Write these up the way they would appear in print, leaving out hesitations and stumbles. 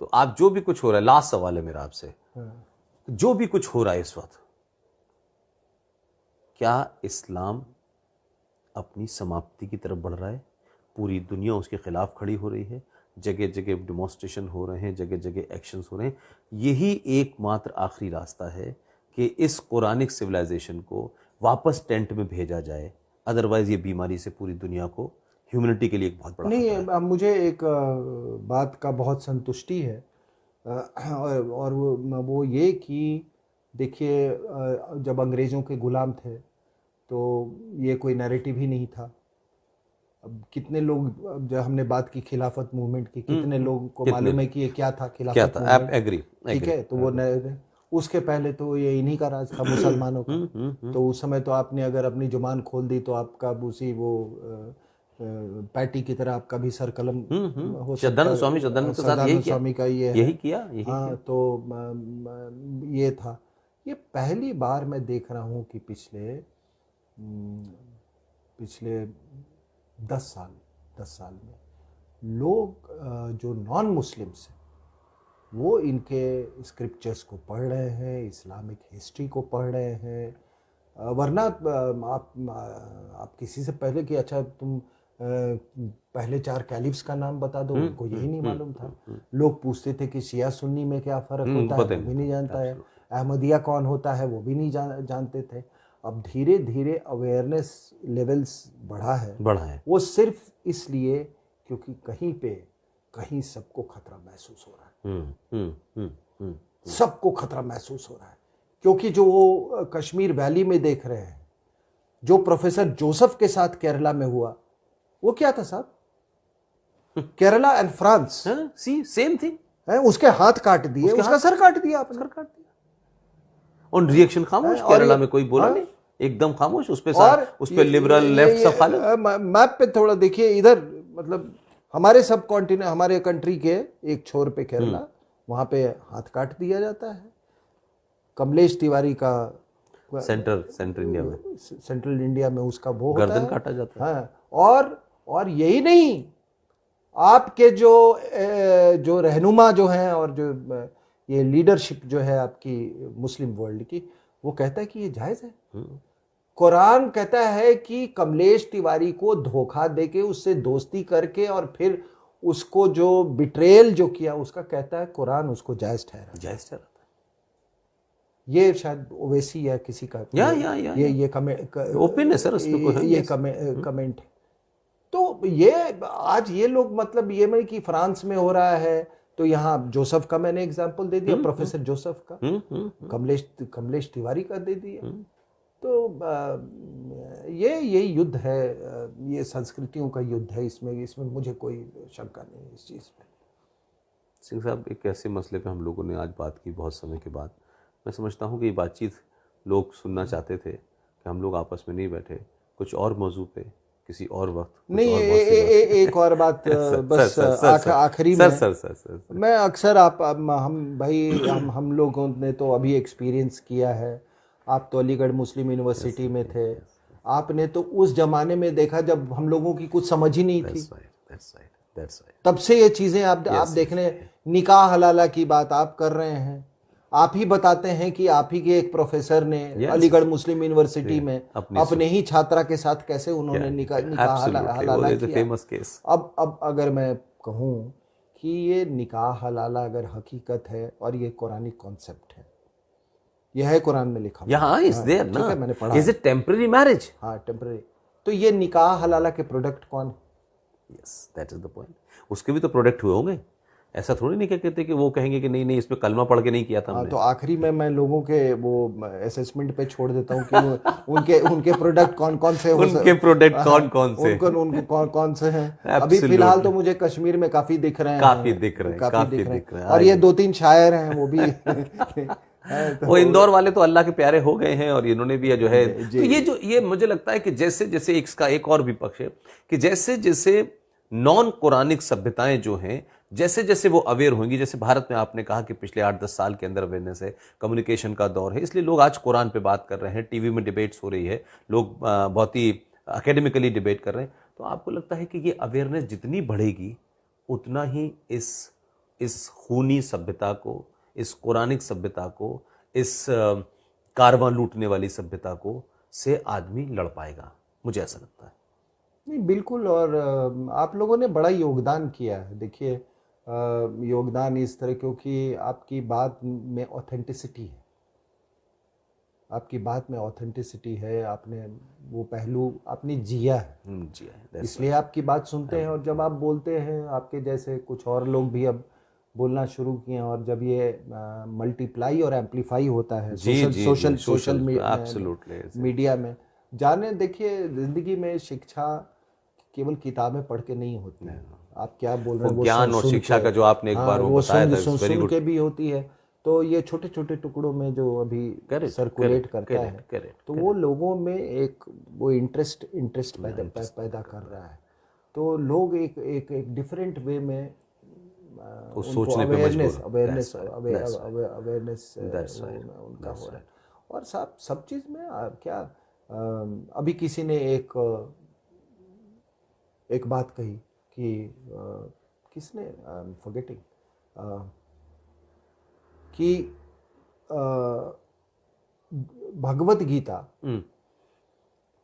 तो आप जो भी कुछ हो रहा है, लास्ट सवाल है मेरा आपसे, जो भी कुछ हो रहा है इस वक्त, क्या इस्लाम अपनी समाप्ति की तरफ बढ़ रहा है? पूरी दुनिया उसके खिलाफ खड़ी हो रही है, जगह जगह डिमॉन्स्ट्रेशन हो रहे हैं, जगह जगह एक्शंस हो रहे हैं। यही एकमात्र आखिरी रास्ता है कि इस कुरानिक सिविलाइजेशन को वापस टेंट में भेजा जाए, अदरवाइज ये बीमारी से पूरी दुनिया को, ह्यूमैनिटी के लिए एक बहुत बड़ा नहीं, खतरा है। मुझे एक बात का बहुत संतुष्टि है, और वो ये कि देखिए, जब अंग्रेज़ों के गुलाम थे तो ये कोई नैरेटिव ही नहीं था। अब कितने लोग, जब हमने बात की खिलाफत मूवमेंट की, कितने लोगों को कितने मालूम है कि ये क्या था क्या खिलाफत था? आप मूवमेंट? एग्री? ठीक है, तो वो उसके पहले तो ये इन्हीं का राज था, मुसलमानों का। तो उस समय तो आपने अगर अपनी जुबान खोल दी तो आपका उसी वो पैटी की तरह आपका भी सर कलम हो सकता सदानंद स्वामी, है। सदानंद के साथ यही सदानंद किया, स्वामी का ये यही है। किया, यही हाँ, किया। तो ये था। ये पहली बार मैं देख रहा हूँ कि पिछले 10 साल में लोग जो नॉन मुस्लिम्स हैं वो इनके स्क्रिप्चर्स को पढ़ रहे हैं, इस्लामिक हिस्ट्री को पढ़ रहे हैं। वरना आप किसी से पहले कि अच्छा तुम पहले 4 कैलिफ्स का नाम बता दो, उनको यही नहीं मालूम था। लोग पूछते थे कि शिया सुन्नी में क्या फ़र्क होता है, वो भी नहीं जानता है। अहमदिया कौन होता है, वो भी नहीं जानते थे। अब धीरे धीरे अवेयरनेस लेवल्स बढ़ा है। वो सिर्फ इसलिए क्योंकि कहीं सबको खतरा महसूस हो रहा है। सबको खतरा महसूस हो रहा है, क्योंकि जो वो कश्मीर वैली में देख रहे हैं, जो प्रोफेसर जोसेफ के साथ केरला में हुआ, वो क्या था साहब? Kerala and France, see same thing है। उसके हाथ काट दिए, उसका सर काट दिया आपने। सर काट दिया, और रिएक्शन खामोश। केरला में कोई बोला नहीं, एकदम खामोश। उस पे लिबरल लेफ्ट सब खा लो। मैप पे थोड़ा देखिए इधर, मतलब हमारे सब कॉन्टिनेंट, हमारे कंट्री के एक छोर पे केरला, वहां पे हाथ काट दिया जाता है। कमलेश तिवारी का सेंट्रल इंडिया में उसका वो होता है, गर्दन काटा जाता है। हाँ, और यही नहीं, आपके जो रहनुमा जो हैं और जो ये लीडरशिप जो है आपकी मुस्लिम वर्ल्ड की, वो कहता है कि ये जायज़ है। कुरान कहता है कि कमलेश तिवारी को धोखा देके, उससे दोस्ती करके और फिर उसको जो बिट्रेयल जो किया, उसका कहता है कुरान उसको जायज़ ठहरा। ये शायद ओवैसी या किसी का ये कमेंट ओपन है सर, ये कमेंट है। तो ये आज ये लोग, मतलब ये नहीं कि फ्रांस में हो रहा है तो यहाँ जोसेफ का मैंने एग्जांपल दे दिया, प्रोफेसर जोसेफ का, कमलेश तिवारी का दे दिया। तो ये युद्ध है, ये संस्कृतियों का युद्ध है। इसमें मुझे कोई शंका नहीं है इस चीज़ में। सिंह साहब, एक ऐसे मसले पे हम लोगों ने आज बात की बहुत समय के बाद। मैं समझता हूँ कि ये बातचीत लोग सुनना चाहते थे कि हम लोग आपस में नहीं बैठे, कुछ और मौजू पे किसी और वक्त नहीं। एक और बात बस आखिरी में, मैं अक्सर हम लोगों ने तो अभी एक्सपीरियंस किया है। आप तो अलीगढ़ मुस्लिम यूनिवर्सिटी में थे, आपने तो उस जमाने में देखा जब हम लोगों की कुछ समझ ही नहीं थी। तब से ये चीज़ें आप देखने, निकाह हलाला की बात आप कर रहे हैं। आप ही बताते हैं कि आप ही के एक प्रोफेसर ने अलीगढ़ मुस्लिम यूनिवर्सिटी में अपने ही छात्रा के साथ कैसे उन्होंने निकाह हलाला किया। अब अगर मैं कहूँ कि ये निकाह हलाला अगर हकीकत है और ये कुरानिक कॉन्सेप्ट है, यह है कुरान में लिखा, यहाँ इज देयर ना, मैंने पढ़ा, इज इट टेम्पररी मैरिज? हाँ, टेम्पररी। तो ये निकाह हलाला के प्रोडक्ट कौन है? Yes, that is the point. उसके भी तो प्रोडक्ट हुए होंगे। ऐसा थोड़ी नहीं कहते कि वो कहेंगे कि नहीं इसमें कलमा पढ़ के नहीं किया था हमने। तो आखिरी में मैं लोगों के वो असेसमेंट पे छोड़ देता हूँ कि उनके प्रोडक्ट कौन से, उनके प्रोडक्ट कौन से, उनको कौन से हैं। अभी फिलहाल तो मुझे कश्मीर में काफी दिख रहे हैं, काफी दिख रहे हैं। और ये 2-3 शायर हैं वो भी वो इंदौर वाले तो अल्लाह के प्यारे हो गए हैं, और इन्होंने भी जो है, तो ये मुझे लगता है कि जैसे जैसे इसका एक और विपक्ष है कि जैसे जैसे नॉन कुरानिक सभ्यताएं जो हैं, जैसे जैसे वो अवेयर होंगी, जैसे भारत में आपने कहा कि पिछले 8-10 साल के अंदर अवेयरनेस है, कम्युनिकेशन का दौर है, इसलिए लोग आज कुरान पे बात कर रहे हैं, टीवी में डिबेट्स हो रही है, लोग बहुत ही एकेडमिकली डिबेट कर रहे हैं। तो आपको लगता है कि ये अवेयरनेस जितनी बढ़ेगी उतना ही इस इस खूनी सभ्यता को, इस कुरानिक सभ्यता को, इस कारवां लूटने वाली सभ्यता को से आदमी लड़ पाएगा, मुझे ऐसा लगता है। नहीं बिल्कुल, और आप लोगों ने बड़ा योगदान किया है। देखिए योगदान इस तरह, क्योंकि आपकी बात में ऑथेंटिसिटी है, आपकी बात में ऑथेंटिसिटी है, आपने वो पहलू आपने जिया है, जी है, इसलिए आपकी बात सुनते हैं। और जब आप बोलते हैं, आपके जैसे कुछ और लोग भी अब बोलना शुरू किए हैं, और जब ये मल्टीप्लाई और एम्पलीफाई होता है सोशल मीडिया में, जाने देखिए ज़िंदगी में शिक्षा केवल किताबें पढ़ के नहीं होती है। आप क्या बोल रहे हैं, वो ज्ञान और शिक्षा का जो आपने एक बार वो बताया था, सुन के भी होती है। तो ये छोटे छोटे टुकड़ों में जो अभी सर्कुलेट करता है, तो वो लोगों में एक वो इंटरेस्ट पैदा कर रहा है। तो लोग एक डिफरेंट वे में सोचने पे अवेयरनेस उनका हो रहा है। और सब चीज़ में क्या अभी किसी ने एक बात कही कि किसने, फॉरगेटिंग, कि Bhagavad Gita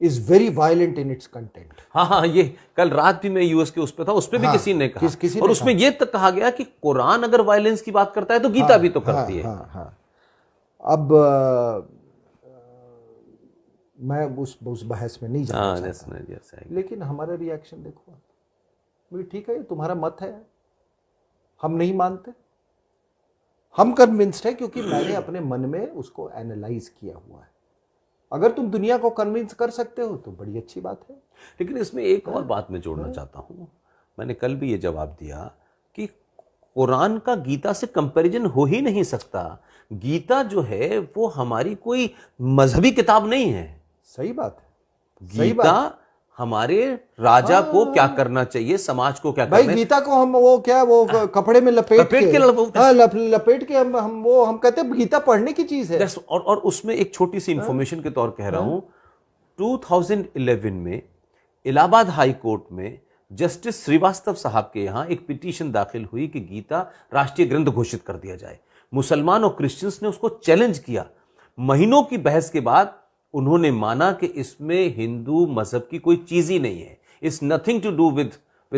is very violent in its content. हाँ, ये कल रात भी मैं यूएस के उस पे था, उस पे भी किसी ने कहा, और उसमें ये तक कहा गया कि कुरान अगर वायलेंस की बात करता है तो गीता भी तो करती है। अब मैं उस बहस में नहीं जाना चाहता, लेकिन हमारा रिएक्शन देखो, ठीक है, तुम्हारा मत है, हम नहीं मानते, हम कन्विंस्ड है, क्योंकि मैंने अपने मन में उसको एनालाइज किया हुआ है। अगर तुम दुनिया को कन्विंस कर सकते हो तो बड़ी अच्छी बात है। लेकिन इसमें एक और बात मैं जोड़ना चाहता हूं, मैंने कल भी ये जवाब दिया कि कुरान का गीता से कंपैरिजन हो ही नहीं सकता। गीता जो है वो हमारी कोई मजहबी किताब नहीं है। सही बात है, गीता हमारे राजा को क्या करना चाहिए, समाज को क्या भाई, गीता को हम वो क्या वो कपड़े में लपेट के हम कहते हैं गीता पढ़ने की चीज है। और उसमें एक छोटी सी इंफॉर्मेशन के तौर कह रहा हूं, 2011 में इलाहाबाद हाई कोर्ट में जस्टिस श्रीवास्तव साहब के यहां एक पिटीशन दाखिल हुई कि गीता राष्ट्रीय ग्रंथ घोषित कर दिया जाए। मुसलमान और क्रिश्चियंस ने उसको चैलेंज किया। महीनों की बहस के बाद उन्होंने माना कि इसमें हिंदू मजहब की कोई चीज ही नहीं है, it's nothing to do with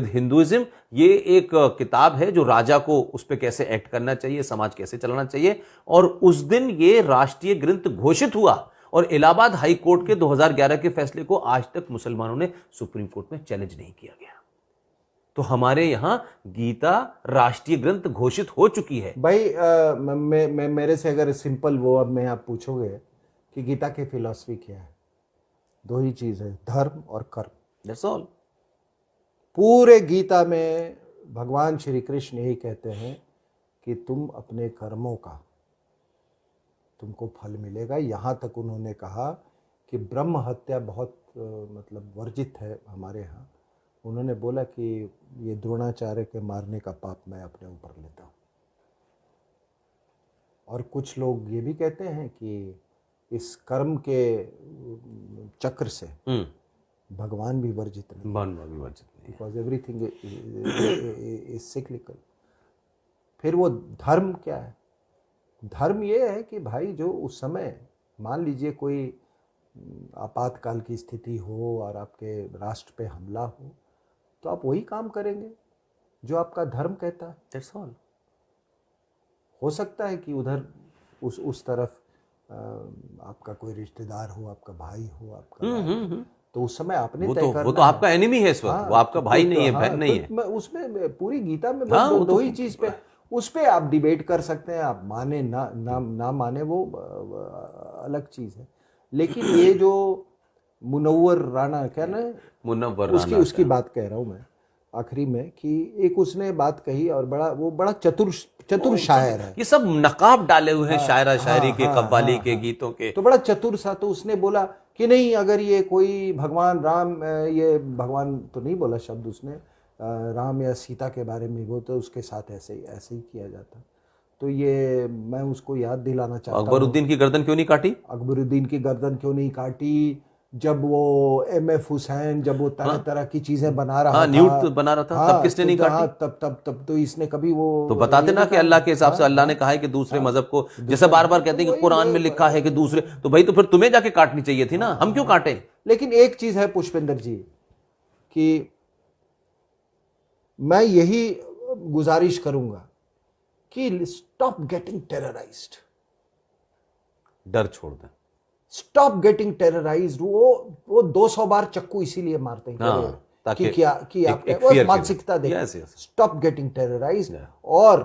Hinduism. ये एक किताब है जो राजा को उस पर कैसे एक्ट करना चाहिए, समाज कैसे चलाना चाहिए। और उस दिन ये राष्ट्रीय ग्रंथ घोषित हुआ, और इलाहाबाद हाई कोर्ट के 2011 के फैसले को आज तक मुसलमानों ने सुप्रीम कोर्ट में चैलेंज नहीं किया गया। तो हमारे यहां गीता राष्ट्रीय ग्रंथ घोषित हो चुकी है। भाई मेरे से अगर सिंपल वो अब मैं आप पूछोगे कि गीता की फिलॉसफी क्या है, दो ही चीज है, धर्म और कर्म, दैट्स ऑल। पूरे गीता में भगवान श्री कृष्ण यही कहते हैं कि तुम अपने कर्मों का तुमको फल मिलेगा। यहाँ तक उन्होंने कहा कि ब्रह्म हत्या बहुत मतलब वर्जित है हमारे यहाँ। उन्होंने बोला कि ये द्रोणाचार्य के मारने का पाप मैं अपने ऊपर लेता हूँ। और कुछ लोग ये भी कहते हैं कि इस कर्म के चक्र से भगवान भी वर्जित नहीं, बिकॉज एवरीथिंग इज सिक्लिकल। फिर वो धर्म क्या है? धर्म ये है कि भाई जो उस समय मान लीजिए कोई आपातकाल की स्थिति हो और आपके राष्ट्र पे हमला हो, तो आप वही काम करेंगे जो आपका धर्म कहता है। That's all. हो सकता है कि उधर उस तरफ आपका कोई रिश्तेदार हो, आपका भाई हो, आपका तो उस समय आपने तय करना, वो तो आपका एनिमी है इस वक्त, वो आपका भाई नहीं है, बहन नहीं है। उसमें पूरी गीता में दो ही चीज पे, उस पे आप डिबेट कर सकते हैं, आप माने ना माने वो अलग चीज है। लेकिन ये जो मुनव्वर राणा, क्या ना मुनव्वर राणा, उसकी बात कह रहा हूँ मैं आखिरी में, कि एक उसने बात कही और बड़ा चतुर शायर है। ये सब नकाब डाले हुए हैं शायरा शायरी के, कव्वाली के, गीतों के, तो बड़ा चतुर सा। तो उसने बोला कि नहीं, अगर ये कोई भगवान राम, ये भगवान तो नहीं बोला शब्द उसने, राम या सीता के बारे में, वो तो उसके साथ ऐसे ही किया जाता। तो ये मैं उसको याद दिलाना चाहता हूँ, अकबरुद्दीन की गर्दन क्यों नहीं काटी? अकबरुद्दीन की गर्दन क्यों नहीं काटी? जब वो MF हुसैन जब वो तरह तरह की चीजें बना रहा हाँ, था, न्यूट बना रहा था, तब किसने नहीं काटी? हाँ, तब तो इसने कभी वो तो बताते ना कि अल्लाह के हिसाब से अल्लाह ने कहा है कि दूसरे मजहब को, जैसे बार बार कहते हैं कि कुरान में लिखा है कि दूसरे, तो भाई तो फिर तुम्हें जाके काटनी चाहिए थी ना, हम क्यों काटे? लेकिन एक चीज है पुष्पेंद्र जी कि मैं यही गुजारिश करूंगा कि स्टॉप गेटिंग टेरराइज्ड, डर छोड़ दें, स्टॉप गेटिंग टेरराइज्ड। वो 200 बार चक्कू इसीलिए मारते हैं ताकि कि आपके वो मानसिकता देखें। Stop getting terrorised. और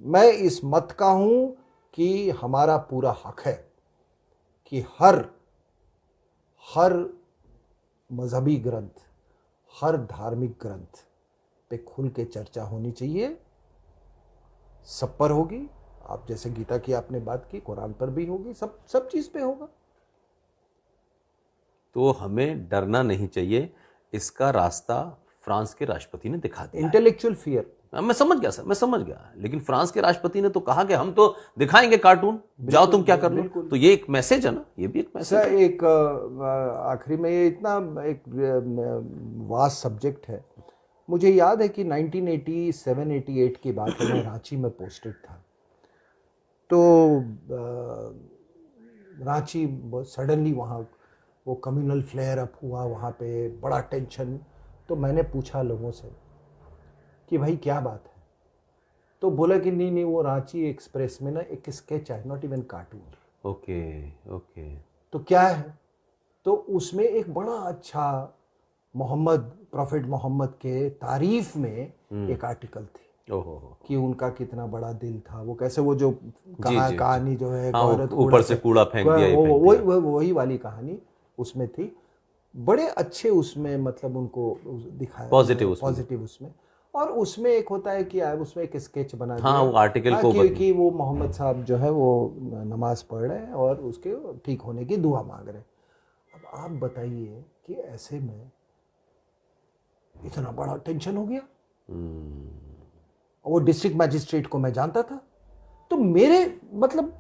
मैं इस मत का हूं कि हमारा पूरा हक है कि हर मजहबी ग्रंथ, हर धार्मिक ग्रंथ पे खुल के चर्चा होनी चाहिए, सब पर होगी। आप जैसे गीता की आपने बात की, कुरान पर भी होगी, सब चीज पे होगा। तो हमें डरना नहीं चाहिए, इसका रास्ता फ्रांस के राष्ट्रपति ने दिखा दिया। इंटेलेक्चुअल फियर, मैं समझ गया सर, मैं समझ गया, लेकिन फ्रांस के राष्ट्रपति ने तो कहा कि हम तो दिखाएंगे कार्टून, जाओ तुम क्या कर लो। तो ये एक मैसेज है ना, ये भी एक मैसेज है। एक आखिरी में, ये इतना एक वास्ट सब्जेक्ट है। मुझे याद है कि 1987-88 की बात है, मैं रांची में पोस्टेड था। तो रांची सडनली वहाँ वो कम्युनल फ्लेयर अप हुआ, वहाँ पे बड़ा टेंशन। तो मैंने पूछा लोगों से कि भाई क्या बात है? तो बोला कि नहीं, वो रांची एक्सप्रेस में ना एक स्केच है, नॉट इवन कार्टून। ओके। तो क्या है? तो उसमें एक बड़ा अच्छा प्रॉफेट मोहम्मद के तारीफ में एक आर्टिकल थी कि उनका कितना बड़ा दिल था, वो कैसे वो जो कहानी जो है ऊपर से कूड़ा फेंक दिया, वही वाली कहानी उसमें थी। बड़े अच्छे उसमें मतलब उनको दिखाया पॉजिटिव उसमें। और उसमें एक होता है कि उसमें एक स्केच बना दिया, वो आर्टिकल को कि वो मोहम्मद साहब जो है वो नमाज पढ़ रहे हैं और उसके ठीक होने की दुआ मांग रहे हैं। अब आप बताइए कि ऐसे में इतना बड़ा टेंशन हो गया। वो डिस्ट्रिक्ट मैजिस्ट्रेट को मैं जानता था, तो मेरे मतलब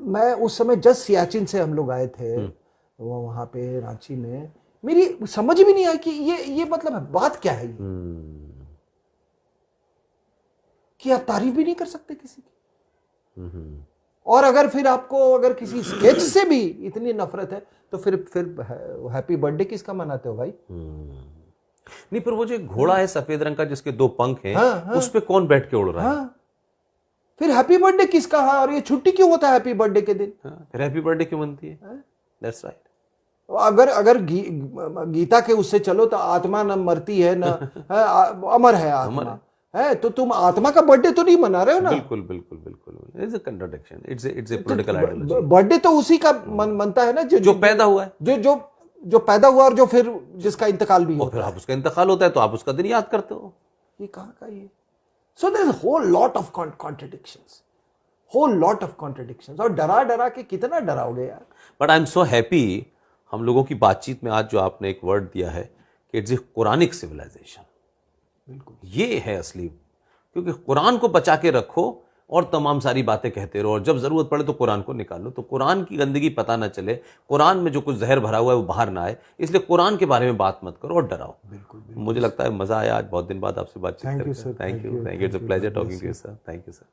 मैं उस समय जस्ट सियाचिन से हम लोग आए थे वहाँ पे रांची में, मेरी समझ भी नहीं आई कि ये मतलब बात क्या है, कि आप तारीफ भी नहीं कर सकते किसी की। और अगर किसी स्केच से भी इतनी नफरत है तो फिर हैप्पी बर्थडे किसका मनाते हो भाई? नहीं, पर वो जो घोड़ा है सफेद रंग का जिसके 2 पंख हैं, उस पे कौन बैठ के उड़ रहा है? फिर हैप्पी बर्थडे किसका है? और ये छुट्टी क्यों होता है हैप्पी बर्थडे के दिन? फिर हैप्पी बर्थडे क्यों बनती है? That's right. अगर गीता के उससे चलो तो आत्मा न मरती है न अमर है आत्मा है, तो तुम आत्मा का बर्थडे तो नहीं मना रहे हो ना? बिल्कुल। It's a contradiction, it's a political ideology. Birthday तो उसी का मनता है ना जो पैदा हुआ है, जो पैदा हुआ और जो फिर जिसका इंतकाल भी होता है। फिर आप उसका इंतकाल होता है तो आप उसका दिन याद करते हो। ये कहाँ का ये? So there is a whole lot of contradictions, और डरा के कितना डराओगे यार। But I am so happy, हम लोगों की बातचीत में आज जो आपने एक वर्ड दिया है कि इट्स ए कुरानिक सिविलाइजेशन, बिल्कुल ये है असली, क्योंकि कुरान को बचा के रखो और तमाम सारी बातें कहते रहो, और जब जरूरत पड़े तो कुरान को निकालो, तो कुरान की गंदगी पता ना चले, कुरान में जो कुछ जहर भरा हुआ है वो बाहर ना आए, इसलिए कुरान के बारे में बात मत करो और डराओ। बिल्कुल। मुझे लगता है मजा आया आज बहुत दिन बाद आपसे बातचीत करके। Thank you. It's a pleasure talking to you sir. Thank you sir.